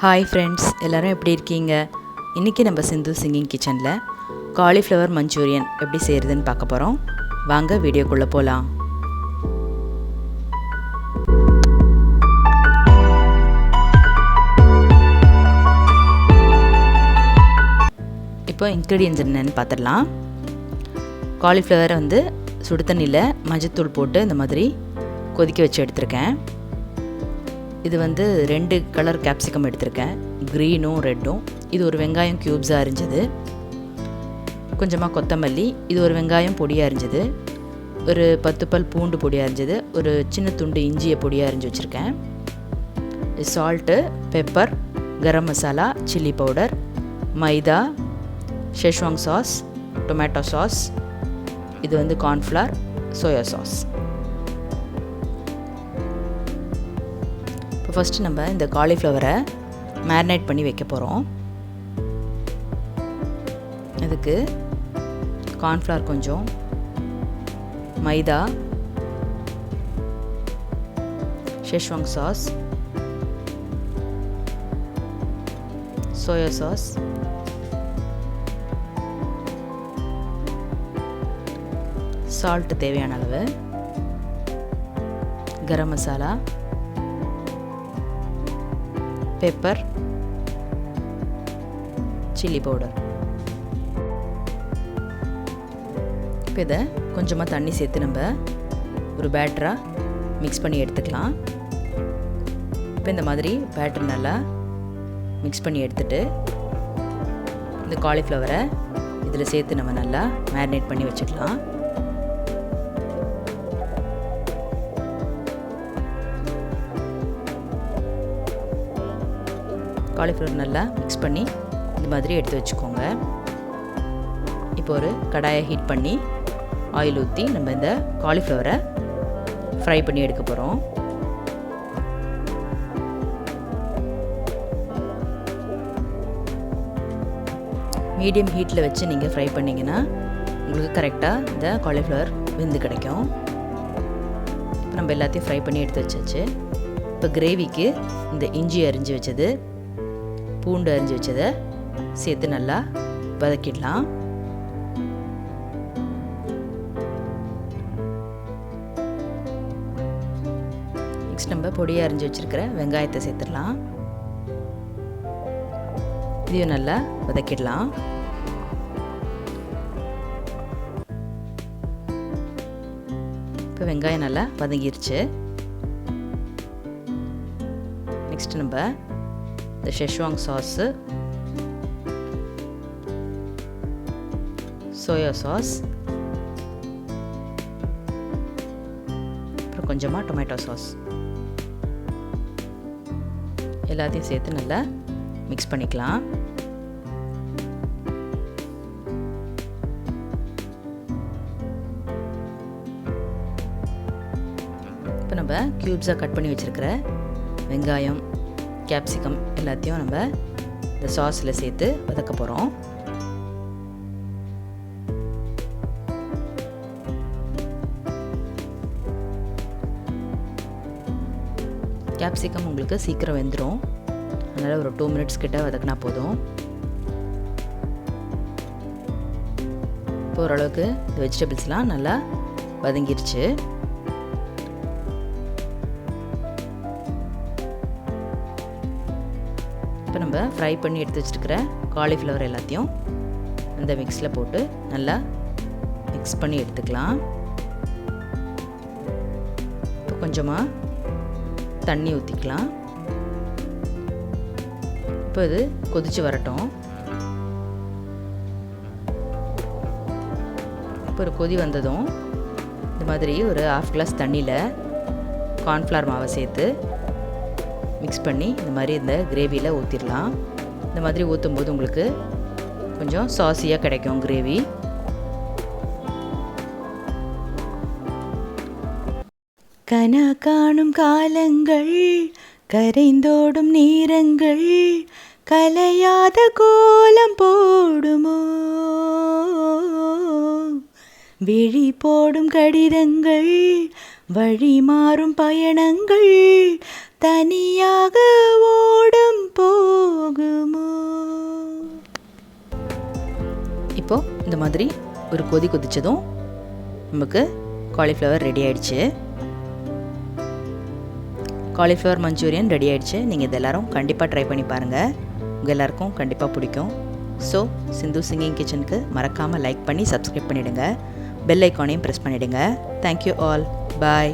Hi friends, எல்லோரும் எப்படி இருக்கீங்க? இன்றைக்கி நம்ம சிந்து சிங்கிங் கிச்சனில் காலிஃப்ளவர் மஞ்சூரியன் எப்படி செய்கிறதுன்னு பார்க்க போகிறோம். வாங்க வீடியோக்குள்ளே போகலாம். இப்போ இன்க்ரீடியன்ஸ் என்னென்னு பார்த்துடலாம். காலிஃப்ளவரை சுடு தண்ணியில் மஞ்சத்தூள் போட்டு இந்த மாதிரி கொதிக்க வச்சு எடுத்திருக்கேன். இது 2 கலர் கேப்சிகம் எடுத்திருக்கேன், க்ரீனும் ரெட்டும். இது ஒரு வெங்காயம் க்யூப்ஸாக அரிஞ்சது, கொஞ்சமாக கொத்தமல்லி, இது ஒரு வெங்காயம் பொடியாக அரிஞ்சது, ஒரு 10 பல் பூண்டு பொடியாக அரிஞ்சது, ஒரு சின்ன துண்டு இஞ்சியை பொடியாக அரிஞ்சு வச்சுருக்கேன். Salt, pepper, garam masala, chilli powder, மைதா, ஷெஷ்வாங் சாஸ், டொமேட்டோ சாஸ், இது கார்ன்ஃப்ளவர், சோயா சாஸ். இப்போ ஃபஸ்ட்டு நம்ம இந்த காலிஃப்ளவரை மேரினேட் பண்ணி வைக்க போகிறோம். அதுக்கு கார்ன்ஃப்ளவர் கொஞ்சம், மைதா, ஷெஷ்வாங் சாஸ், சோயா சாஸ், சால்ட்டு தேவையான அளவு, garam masala, pepper, chilli powder. இப்போ இதை கொஞ்சமாக தண்ணி சேர்த்து நம்ம ஒரு பேட்டராக மிக்ஸ் பண்ணி எடுத்துக்கலாம். இப்போ இந்த மாதிரி பேட்டர் நல்லா மிக்ஸ் பண்ணி எடுத்துட்டு இந்த காலிஃப்ளவரை இதில் சேர்த்து நம்ம நல்லா மேரினேட் பண்ணி வச்சுக்கலாம். காலிஃப்ளவர் நல்லா மிக்ஸ் பண்ணி இந்த மாதிரி எடுத்து வச்சுக்கோங்க. இப்போ ஒரு கடாயை ஹீட் பண்ணி ஆயில் ஊற்றி நம்ம இந்த காலிஃப்ளவரை ஃப்ரை பண்ணி எடுக்க போகிறோம். மீடியம் ஹீட்டில் வச்சு நீங்கள் ஃப்ரை பண்ணிங்கன்னா உங்களுக்கு கரெக்டாக இந்த காலிஃப்ளவர் வெந்து கிடைக்கும். இப்போ நம்ம எல்லாத்தையும் ஃப்ரை பண்ணி எடுத்து வச்சாச்சு. இப்போ கிரேவிக்கு இந்த இஞ்சி அரிஞ்சு வச்சது, பூண்டு அரிஞ்சு வச்சதை சேர்த்து நல்லா வதக்கிடலாம். நெக்ஸ்ட் நம்ம பொடியாக அரிஞ்சு வச்சிருக்கிற வெங்காயத்தை சேர்த்துடலாம். இதையும் நல்லா வதக்கிடலாம். இப்போ வெங்காயம் நல்லா வதங்கிருச்சு. நெக்ஸ்ட் நம்ம இந்த ஷெஷ்வாங் சாஸு, சோயா சாஸ், அப்புறம் கொஞ்சமாக டொமேட்டோ சாஸ் எல்லாத்தையும் சேர்த்து நல்லா மிக்ஸ் பண்ணிக்கலாம். இப்போ நம்ம க்யூப்ஸாக கட் பண்ணி வச்சுருக்கிற வெங்காயம், கேப்சிகம் எல்லாத்தையும் நம்ம இந்த சாஸில் சேர்த்து வதக்க போகிறோம். கேப்சிகம் உங்களுக்கு சீக்கிரம் வெந்துடும், அதனால் ஒரு 2 மினிட்ஸ் கிட்ட வதக்கினா போதும். இப்போ ஓரளவுக்கு இந்த வெஜிடபிள்ஸ்லாம் நல்லா வதங்கிருச்சு. இப்போ நம்ம ஃப்ரை பண்ணி எடுத்து வச்சுருக்கிற காலிஃப்ளவர் எல்லாத்தையும் அந்த மிக்ஸில் போட்டு நல்லா மிக்ஸ் பண்ணி எடுத்துக்கலாம். இப்போ கொஞ்சமாக தண்ணி ஊற்றிக்கலாம். இப்போ இது கொதித்து வரட்டும். இப்போ ஒரு கொதி வந்ததும் இந்த மாதிரி ஒரு 1/2 கிளாஸ் தண்ணியில் கார்ன்ஃப்ளவர் மாவை சேர்த்து மிக்ஸ் பண்ணி இந்த மாதிரி இந்த கிரேவியில் ஊற்றிடலாம். இந்த மாதிரி ஊற்றும்போது உங்களுக்கு கொஞ்சம் சாஸியாக கிடைக்கும் கிரேவி. கனா காணும் காலங்கள், கரைந்தோடும் நீரங்கள், கலையாத கோலம் போடுமோ, விழி போடும் கடிதங்கள், வழி மாறும் பயணங்கள், தனியாக ஓடும் போகுமோ. இப்போ இந்த மாதிரி ஒரு கொதிச்சதும் நமக்கு காலிஃப்ளவர் ரெடி ஆயிடுச்சு. காலிஃப்ளவர் மஞ்சூரியன் ரெடி ஆயிடுச்சு. நீங்கள் இது எல்லாரும் கண்டிப்பாக ட்ரை பண்ணி பாருங்கள். உங்கள் எல்லாருக்கும் கண்டிப்பாக பிடிக்கும். ஸோ சிந்து சிங்கிங் கிச்சனுக்கு மறக்காமல் லைக் பண்ணி சப்ஸ்கிரைப் பண்ணிவிடுங்க. பெல் ஐக்கானையும் ப்ரெஸ் பண்ணிவிடுங்க. Thank you all. பாய்.